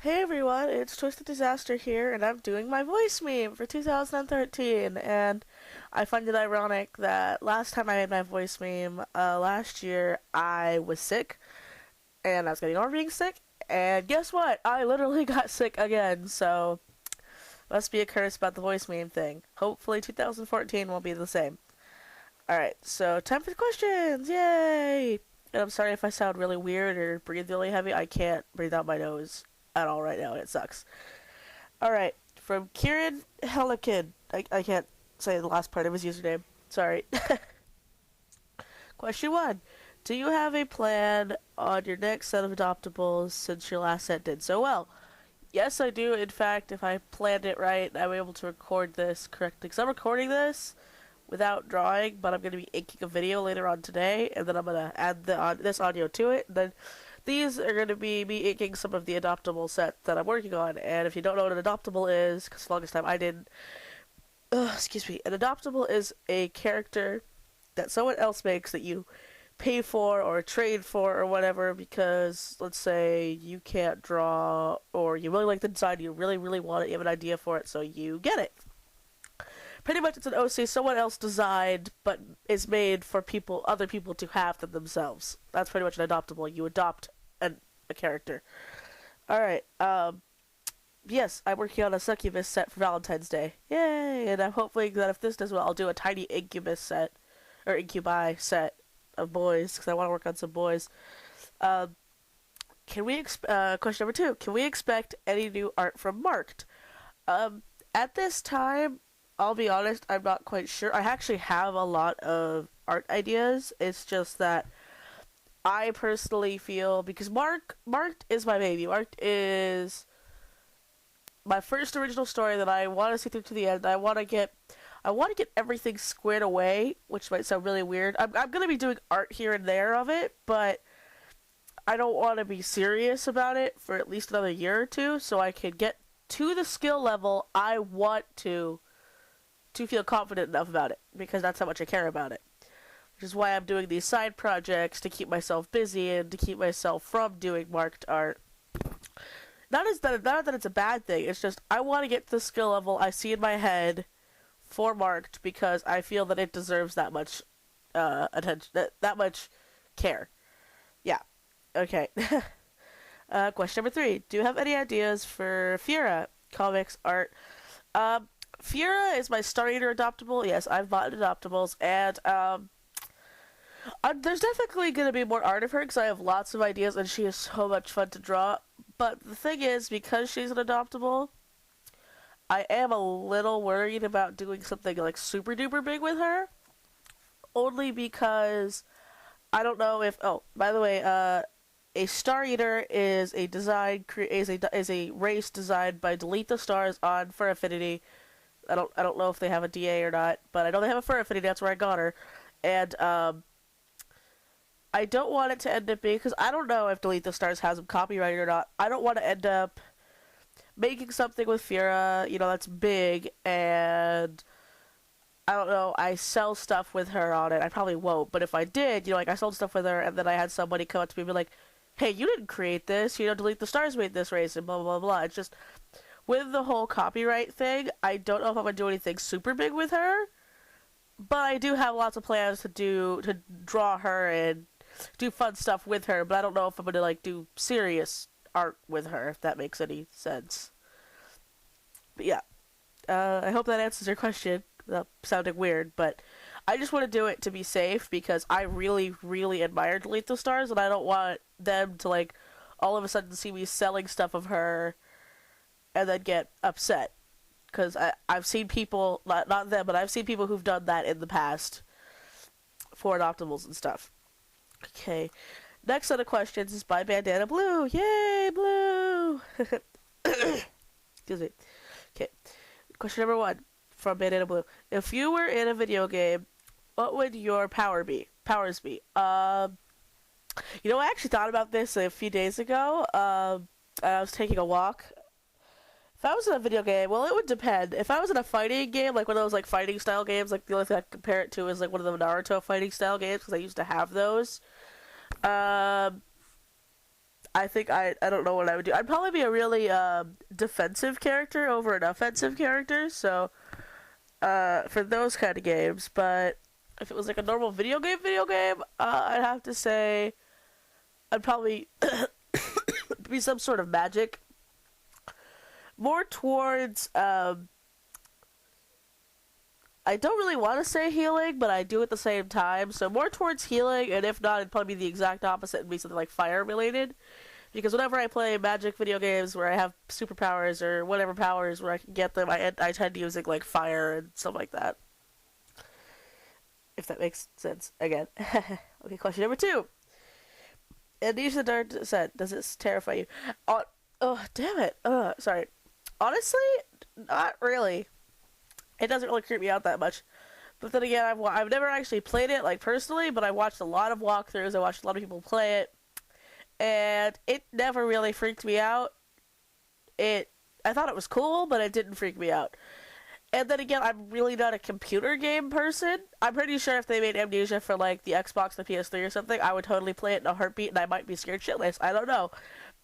Hey everyone, it's Twisted Disaster here, and I'm doing my voice meme for 2013. And I find it ironic that last time I made my voice meme, last year, I was sick, and I was getting over being sick. And guess what? I literally got sick again, so must be a curse about the voice meme thing. Hopefully 2014 will be the same. Alright, so time for the questions! Yay! And I'm sorry if I sound really weird or breathe really heavy. I can't breathe out my nose at all right now, and it sucks. Alright, from Kieran Helikin. I can't say the last part of his username. Sorry. Question 1. Do you have a plan on your next set of adoptables since your last set did so well? Yes, I do. In fact, if I planned it right, I'm able to record this correctly. Because I'm recording this without drawing, but I'm going to be inking a video later on today, and then I'm going to add this audio to it. And then these are going to be me inking some of the adoptable set that I'm working on. And if you don't know what an adoptable is, because the longest time I didn't, excuse me, an adoptable is a character that someone else makes that you pay for or trade for or whatever, because let's say you can't draw or you really like the design, you really want it, you have an idea for it, so you get it. Pretty much it's an OC someone else designed but is made for other people to have them themselves. That's pretty much an adoptable. You adopt a character. Alright, yes, I'm working on a succubus set for Valentine's Day. Yay! And I'm hoping that if this does well, I'll do a tiny incubus set, or incubi set of boys, because I want to work on some boys. Question number 2. Can we expect any new art from Marked? At this time, I'll be honest, I'm not quite sure. I actually have a lot of art ideas. It's just that I personally feel, because Marked is my baby. Marked is my first original story that I want to see through to the end. I want to get everything squared away, which might sound really weird. I'm going to be doing art here and there of it, but I don't want to be serious about it for at least another year or two, so I can get to the skill level I want to feel confident enough about it, because that's how much I care about it. Which is why I'm doing these side projects, to keep myself busy and to keep myself from doing Marked art. Not that it's a bad thing, it's just I want to get to the skill level I see in my head for Marked, because I feel that it deserves that much attention, that much care. Yeah. Okay. Question number 3. Do you have any ideas for Fira comics art? Fira is my Star Eater adoptable. Yes, I've bought adoptables, and there's definitely going to be more art of her, because I have lots of ideas, and she is so much fun to draw. But the thing is, because she's an adoptable, I am a little worried about doing something like super duper big with her. Only because I don't know if. Oh, by the way, a Star Eater is a race designed by DeleteTheStars on Fur Affinity. I don't know if they have a DA or not, but I know they have a Fur Affinity. That's where I got her, and I don't want it to end up being, because I don't know if DeleteTheStars has them copyrighted or not. I don't want to end up making something with Fira, that's big, and I don't know, I sell stuff with her on it. I probably won't, but if I did, I sold stuff with her, and then I had somebody come up to me and be like, hey, you didn't create this, DeleteTheStars made this race, and blah, blah, blah. It's just, with the whole copyright thing, I don't know if I'm going to do anything super big with her, but I do have lots of plans to draw her and do fun stuff with her, but I don't know if I'm going to, do serious art with her, if that makes any sense. But yeah, I hope that answers your question. That sounded weird, but I just want to do it to be safe, because I really admire DeleteTheStars, and I don't want them to all of a sudden see me selling stuff of her and then get upset, because I've seen people, not them, but I've seen people who've done that in the past for adoptables and stuff. Okay, next set of questions is by Bandana Blue. Yay, Blue! Excuse me. Okay, question number 1 from Bandana Blue. If you were in a video game, what would your powers be? I actually thought about this a few days ago. I was taking a walk. If I was in a video game, well, it would depend. If I was in a fighting game, like one of those fighting style games, the only thing I can compare it to is one of the Naruto fighting style games, because I used to have those. I I think I don't know what I would do. I'd probably be a really defensive character over an offensive character. So for those kind of games, but if it was like a normal video game, I'd have to say I'd probably be some sort of magic. More towards, I don't really want to say healing, but I do at the same time. So more towards healing, and if not, it'd probably be the exact opposite and be something like fire related. Because whenever I play magic video games where I have superpowers or whatever powers where I can get them, I tend to use it like fire and stuff like that. If that makes sense. Again. Okay, question number 2. Amnesia the Dark Descent. Does this terrify you? Oh, damn it. Sorry. Honestly, not really. It doesn't really creep me out that much. But then again, I've never actually played it, like, personally, but I watched a lot of walkthroughs. I watched a lot of people play it. And it never really freaked me out. I thought it was cool, but it didn't freak me out. And then again, I'm really not a computer game person. I'm pretty sure if they made Amnesia for, like, the Xbox, the PS3 or something, I would totally play it in a heartbeat, and I might be scared shitless. I don't know.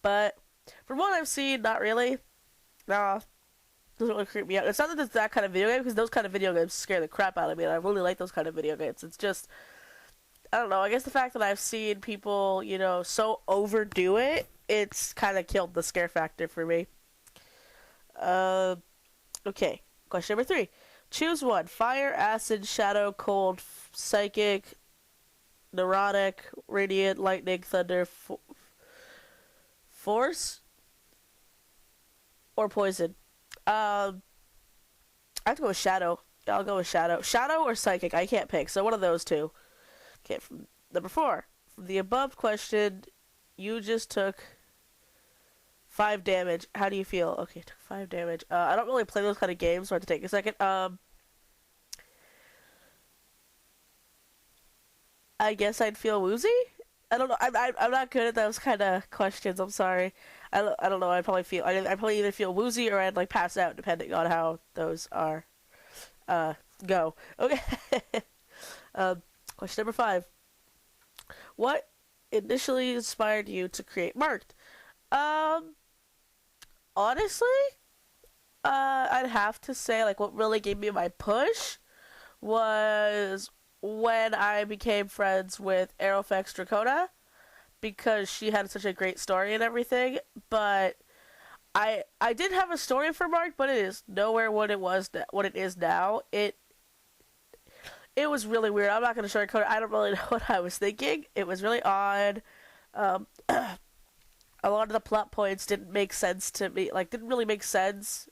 But from what I've seen, not really. Nah. Doesn't really creep me out. It's not that it's that kind of video game, because those kind of video games scare the crap out of me, and I really like those kind of video games. It's just, I don't know, I guess the fact that I've seen people, you know, so overdo it, it's kind of killed the scare factor for me. Okay. Question number 3. Choose one. Fire, acid, shadow, cold, psychic, neurotic, radiant, lightning, thunder, force, or poison. I have to go with shadow. I'll go with shadow. Shadow or psychic. I can't pick. So one of those two. Okay, from number 4. From the above question, you just took 5 damage. How do you feel? Okay, took 5 damage. I don't really play those kind of games, so I have to take a second. I guess I'd feel woozy? I don't know. I'm not good at those kind of questions. I'm sorry. I don't know. I'd probably either feel woozy or I'd like pass out, depending on how those are. Go. Okay. Question number 5. What initially inspired you to create Marked? Honestly, I'd have to say, like, what really gave me my push was when I became friends with Aerofex Dracona, because she had such a great story and everything. But I did have a story for Mark, but it is nowhere what it is now. It was really weird. I'm not gonna sugarcoat it. I don't really know what I was thinking. It was really odd. A lot of the plot points didn't make sense to me. Like, didn't really make sense.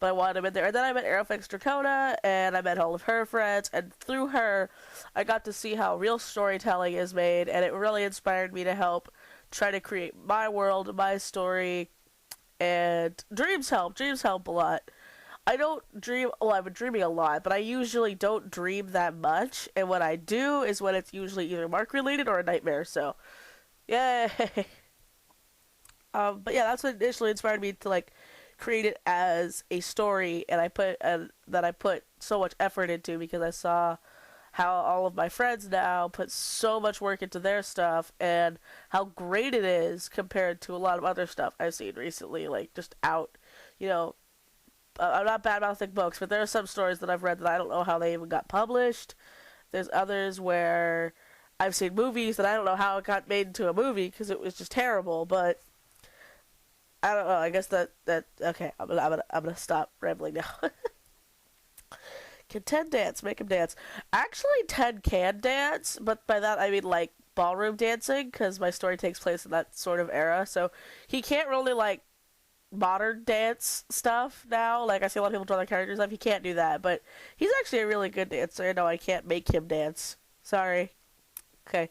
But I wanted them in there. And then I met Aerofex Dracona, and I met all of her friends, and through her, I got to see how real storytelling is made, and it really inspired me to help try to create my world, my story, and dreams help. Dreams help a lot. I don't dream, well, I've been dreaming a lot, but I usually don't dream that much, and what I do is when it's usually either Mark-related or a nightmare, so, yay! But yeah, that's what initially inspired me to, like, create it as a story, and that I put so much effort into, because I saw how all of my friends now put so much work into their stuff, and how great it is compared to a lot of other stuff I've seen recently, like, just out, you know. I'm not bad-mouthing books, but there are some stories that I've read that I don't know how they even got published. There's others where I've seen movies that I don't know how it got made into a movie, because it was just terrible, but I don't know. I guess that okay. I'm gonna stop rambling now. Can Ted dance? Make him dance. Actually, Ted can dance, but by that I mean like ballroom dancing, because my story takes place in that sort of era. So he can't really like modern dance stuff now. Like I see a lot of people draw their characters up. He can't do that, but he's actually a really good dancer. No, I can't make him dance. Sorry. Okay.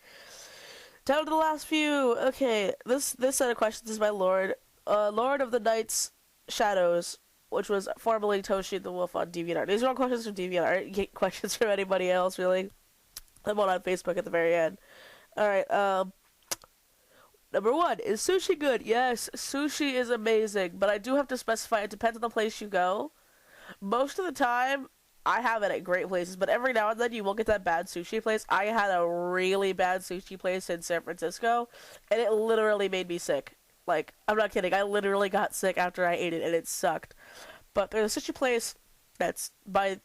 Down to the last few. Okay, this set of questions is by Lord of the Night's Shadows, which was formerly Toshi the Wolf on DeviantArt. These are all questions from DeviantArt. I didn't get questions from anybody else, really. I'm on Facebook at the very end. Alright, number 1, is sushi good? Yes, sushi is amazing, but I do have to specify it depends on the place you go. Most of the time, I have it at great places, but every now and then you will get that bad sushi place. I had a really bad sushi place in San Francisco, and it literally made me sick. Like, I'm not kidding. I literally got sick after I ate it, and it sucked. But there's a sushi place that's by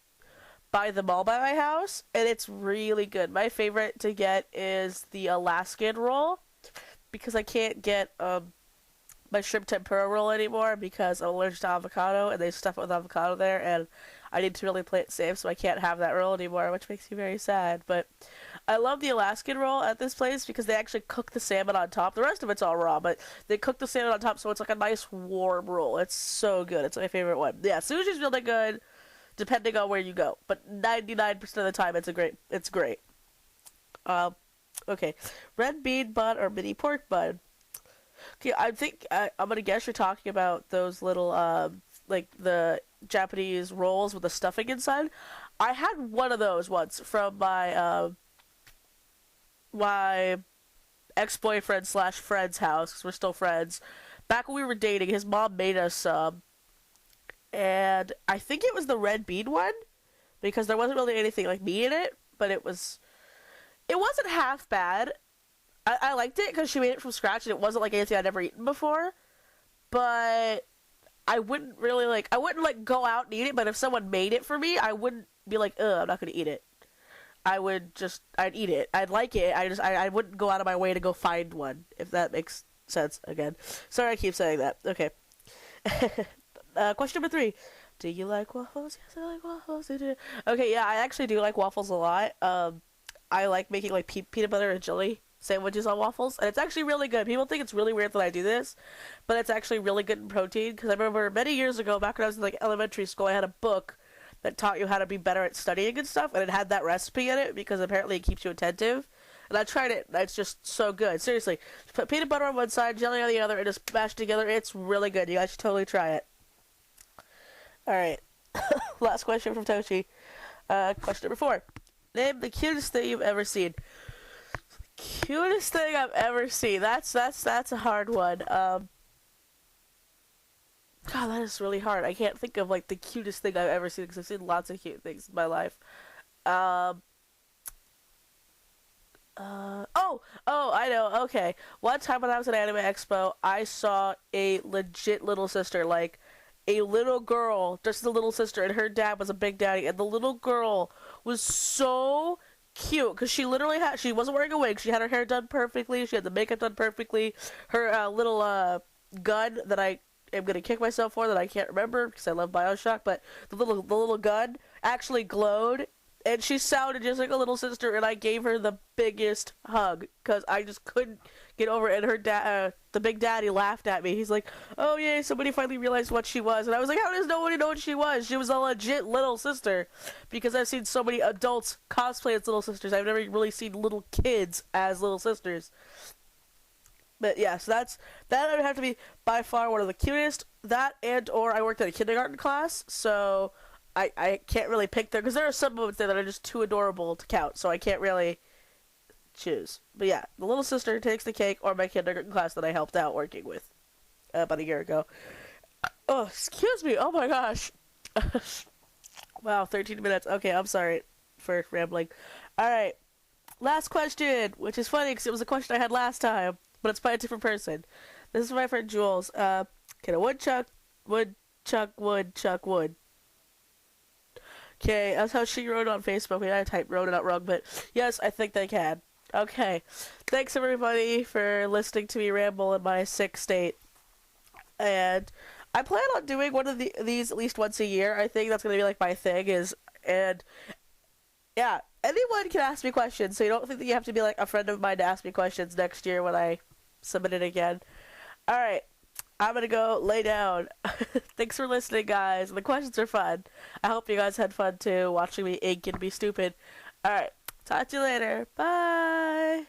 the mall by my house, and it's really good. My favorite to get is the Alaskan roll, because I can't get my shrimp tempura roll anymore because I'm allergic to avocado, and they stuff it with avocado there, and I need to really play it safe, so I can't have that roll anymore, which makes me very sad. But I love the Alaskan roll at this place because they actually cook the salmon on top. The rest of it's all raw, but they cook the salmon on top, so it's like a nice warm roll. It's so good. It's my favorite one. Yeah, sushi's really good, depending on where you go, but 99% of the time it's great. Okay, red bean bun or mini pork bun. Okay, I think I'm gonna guess you're talking about those little like the Japanese rolls with the stuffing inside. I had one of those once from my ex-boyfriend / friend's house, because we're still friends. Back when we were dating, his mom made us some, and I think it was the red bean one, because there wasn't really anything like meat in it, but it wasn't half bad. I liked it because she made it from scratch, and it wasn't like anything I'd ever eaten before. But I wouldn't go out and eat it. But if someone made it for me, I wouldn't be like, ugh, I'm not gonna eat it. I'd eat it. I'd like it. I wouldn't go out of my way to go find one, if that makes sense. Again, sorry I keep saying that. Okay. Question number 3. Do you like waffles? Yes, I like waffles. Okay, yeah, I actually do like waffles a lot. I like making like peanut butter and jelly sandwiches on waffles, and it's actually really good. People think it's really weird that I do this, but it's actually really good in protein, because I remember many years ago, back when I was in like elementary school, I had a book that taught you how to be better at studying and stuff, and it had that recipe in it, because apparently it keeps you attentive, and I tried it, and it's just so good. Seriously, just put peanut butter on one side, jelly on the other, and just mash it together. It's really good. You guys should totally try it. Alright, last question from Toshi. Question number 4. Name the cutest thing you've ever seen. Cutest thing I've ever seen. That's a hard one. God, that is really hard. I can't think of like the cutest thing I've ever seen, because I've seen lots of cute things in my life. Oh, I know. Okay, one time when I was at Anime Expo, I saw a legit little sister, like a little girl, just a little sister, and her dad was a big daddy, and the little girl was so cute, because she wasn't wearing a wig, she had her hair done perfectly, she had the makeup done perfectly, her little gun that I am gonna kick myself for, that I can't remember because I love Bioshock, but the little gun actually glowed, and she sounded just like a little sister, and I gave her the biggest hug because I just couldn't get over it. And her the big daddy, laughed at me. He's like, "Oh yeah, somebody finally realized what she was," and I was like, "How does nobody know what she was? She was a legit little sister," because I've seen so many adults cosplay as little sisters. I've never really seen little kids as little sisters. But yeah, so that would have to be by far one of the cutest. That, and or I worked at a kindergarten class, so I can't really pick there, because there are some moments there that are just too adorable to count, so I can't really choose. But yeah, the little sister takes the cake, or my kindergarten class that I helped out working with about a year ago. Oh, excuse me. Oh my gosh. Wow, 13 minutes. Okay, I'm sorry for rambling. Alright, last question, which is funny because it was a question I had last time, but it's by a different person. This is my friend Jules. Can a woodchuck chuck wood? Okay, that's how she wrote it on Facebook. Maybe I wrote it out wrong, but yes, I think they can. Okay, thanks everybody for listening to me ramble in my sick state. And I plan on doing one of these at least once a year. I think that's going to be like my thing and yeah, anyone can ask me questions, so you don't think that you have to be like a friend of mine to ask me questions next year when I submit it again. Alright, I'm gonna go lay down. Thanks for listening, guys. The questions are fun. I hope you guys had fun too, watching me ink and be stupid. Alright, talk to you later. Bye!